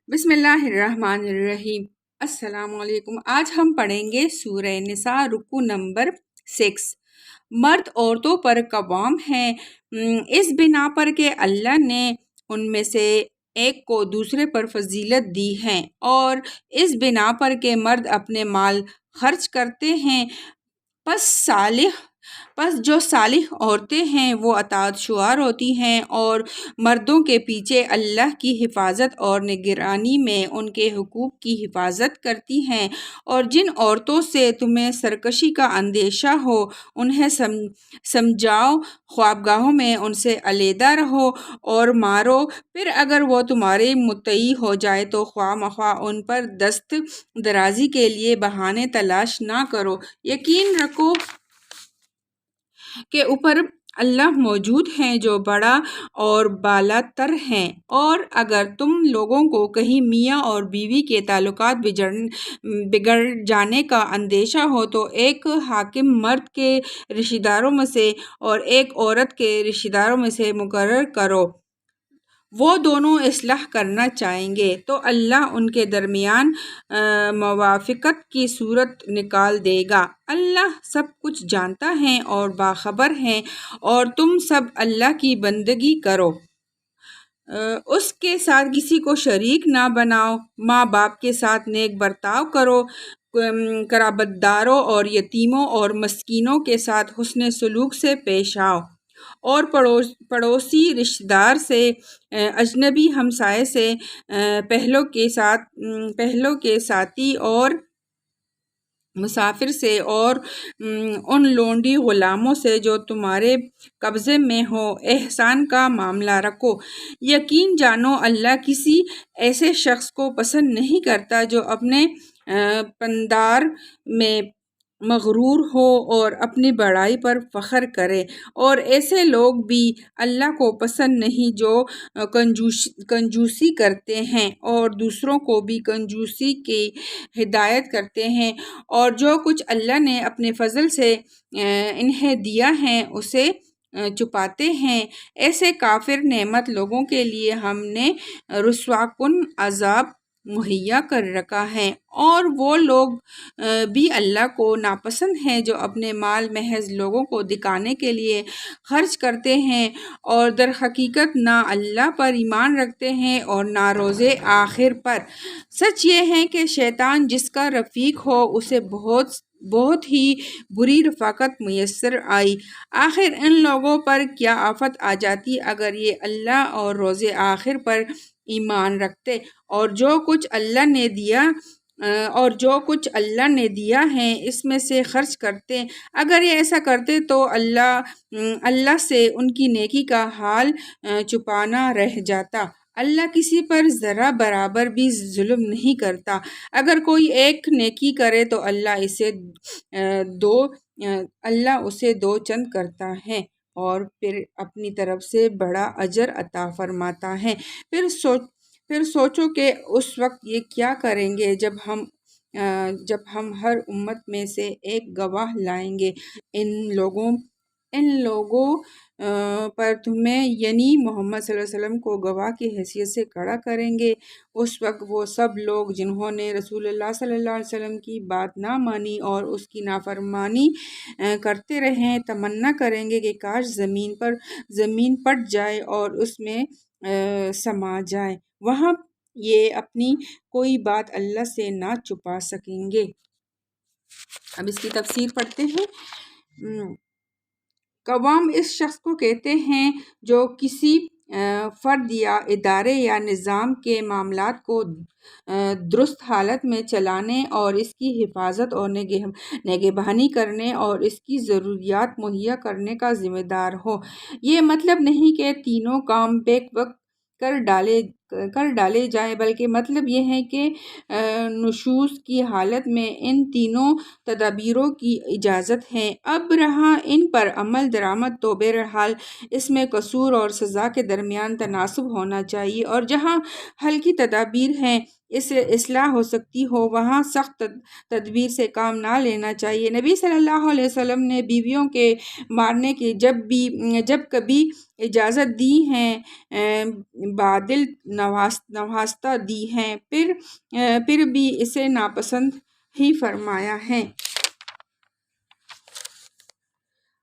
بسم اللہ الرحمن الرحیم۔ السلام علیکم۔ آج ہم پڑھیں گے سورہ نساء رکوع نمبر 6۔ مرد عورتوں پر قوام ہیں اس بنا پر کہ اللہ نے ان میں سے ایک کو دوسرے پر فضیلت دی ہے، اور اس بنا پر کہ مرد اپنے مال خرچ کرتے ہیں، پس جو صالح عورتیں ہیں وہ اطاعت شعار ہوتی ہیں اور مردوں کے پیچھے اللہ کی حفاظت اور نگرانی میں ان کے حقوق کی حفاظت کرتی ہیں۔ اور جن عورتوں سے تمہیں سرکشی کا اندیشہ ہو انہیں سمجھاؤ، خوابگاہوں میں ان سے علیحدہ رہو اور مارو، پھر اگر وہ تمہارے مطیع ہو جائے تو خواہ مخواہ ان پر دست درازی کے لیے بہانے تلاش نہ کرو۔ یقین رکھو کہ اوپر اللہ موجود ہیں جو بڑا اور بالا تر ہیں، اور اگر تم لوگوں کو کہیں میاں اور بیوی کے تعلقات بگڑ جانے کا اندیشہ ہو تو ایک حاکم مرد کے رشتہ داروں میں سے اور ایک عورت کے رشتہ داروں میں سے مقرر کرو، وہ دونوں اصلاح کرنا چاہیں گے تو اللہ ان کے درمیان موافقت کی صورت نکال دے گا۔ اللہ سب کچھ جانتا ہے اور باخبر ہے، اور تم سب اللہ کی بندگی کرو، اس کے ساتھ کسی کو شریک نہ بناؤ، ماں باپ کے ساتھ نیک برتاؤ کرو، قرابت داروں اور یتیموں اور مسکینوں کے ساتھ حسن سلوک سے پیش آؤ، اور پڑوسی رشتہ دار سے، اجنبی ہمسائے سے، پہلوں کے ساتھی اور مسافر سے، اور ان لونڈی غلاموں سے جو تمہارے قبضے میں ہو احسان کا معاملہ رکھو۔ یقین جانو اللہ کسی ایسے شخص کو پسند نہیں کرتا جو اپنے پندار میں مغرور ہو اور اپنی بڑائی پر فخر کرے، اور ایسے لوگ بھی اللہ کو پسند نہیں جو کنجوسی کرتے ہیں اور دوسروں کو بھی کنجوسی کی ہدایت کرتے ہیں، اور جو کچھ اللہ نے اپنے فضل سے انہیں دیا ہے اسے چھپاتے ہیں۔ ایسے کافر نعمت لوگوں کے لیے ہم نے رسوا کن عذاب مہیا کر رکھا ہے، اور وہ لوگ بھی اللہ کو ناپسند ہیں جو اپنے مال محض لوگوں کو دکھانے کے لیے خرچ کرتے ہیں اور در حقیقت نہ اللہ پر ایمان رکھتے ہیں اور نہ روز آخر پر۔ سچ یہ ہے کہ شیطان جس کا رفیق ہو اسے بہت ہی بری رفاقت میسر آئی۔ آخر ان لوگوں پر کیا آفت آ جاتی اگر یہ اللہ اور روز آخر پر ایمان رکھتے، اور جو کچھ اللہ نے دیا ہے اس میں سے خرچ کرتے۔ اگر یہ ایسا کرتے تو اللہ سے ان کی نیکی کا حال چھپانا رہ جاتا۔ اللہ کسی پر ذرہ برابر بھی ظلم نہیں کرتا۔ اگر کوئی ایک نیکی کرے تو اللہ اسے دو چند کرتا ہے اور پھر اپنی طرف سے بڑا اجر عطا فرماتا ہے۔ پھر سوچو کہ اس وقت یہ کیا کریں گے جب ہم ہر امت میں سے ایک گواہ لائیں گے، ان لوگوں پر تمہیں یعنی محمد صلی اللہ علیہ وسلم کو گواہ کی حیثیت سے کھڑا کریں گے۔ اس وقت وہ سب لوگ جنہوں نے رسول اللہ صلی اللہ علیہ وسلم کی بات نہ مانی اور اس کی نافرمانی کرتے رہے تمنا کریں گے کہ کاش زمین پھٹ جائے اور اس میں سما جائے، وہاں یہ اپنی کوئی بات اللہ سے نہ چھپا سکیں گے۔ اب اس کی تفسیر پڑھتے ہیں۔ قوام اس شخص کو کہتے ہیں جو کسی فرد یا ادارے یا نظام کے معاملات کو درست حالت میں چلانے اور اس کی حفاظت اور نگہبانی کرنے اور اس کی ضروریات مہیا کرنے کا ذمہ دار ہو۔ یہ مطلب نہیں کہ تینوں کام بیک وقت کر ڈالے جائیں، بلکہ مطلب یہ ہے کہ نشوز کی حالت میں ان تینوں تدابیروں کی اجازت ہے۔ اب رہا ان پر عمل درآمد تو بہرحال اس میں قصور اور سزا کے درمیان تناسب ہونا چاہیے، اور جہاں ہلکی تدابیر ہیں اس سے اصلاح ہو سکتی ہو وہاں سخت تدبیر سے کام نہ لینا چاہیے۔ نبی صلی اللہ علیہ وسلم نے بیویوں کے مارنے کی جب کبھی اجازت دی ہے، بادل نوازتا دی ہیں، پھر بھی اسے ناپسند ہی فرمایا ہے۔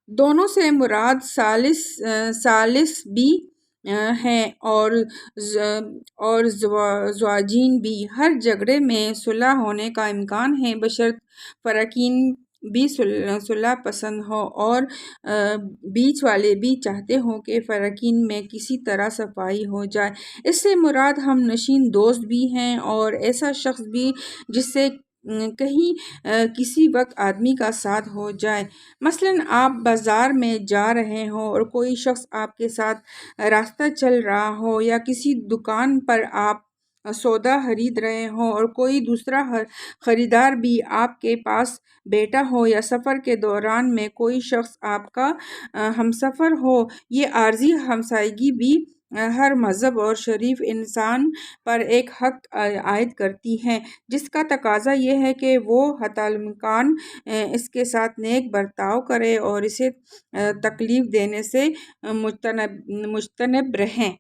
دونوں سے مراد ثالث بھی ہیں اور زوجین بھی۔ ہر جھگڑے میں صلح ہونے کا امکان ہے، بشرط فریقین بھی صلح پسند ہوں اور بیچ والے بھی چاہتے ہوں کہ فریقین میں کسی طرح صفائی ہو جائے۔ اس سے مراد ہم نشین دوست بھی ہیں اور ایسا شخص بھی جس سے کہیں کسی وقت آدمی کا ساتھ ہو جائے۔ مثلاً آپ بازار میں جا رہے ہوں اور کوئی شخص آپ کے ساتھ راستہ چل رہا ہو، یا کسی دکان پر آپ سودا خرید رہے ہوں اور کوئی دوسرا خریدار بھی آپ کے پاس بیٹھا ہو، یا سفر کے دوران میں کوئی شخص آپ کا ہمسفر ہو۔ یہ عارضی ہمسائیگی بھی ہر مہذب اور شریف انسان پر ایک حق عائد کرتی ہے، جس کا تقاضا یہ ہے کہ وہ حتی الامکان اس کے ساتھ نیک برتاؤ کرے اور اسے تکلیف دینے سے مجتنب رہیں۔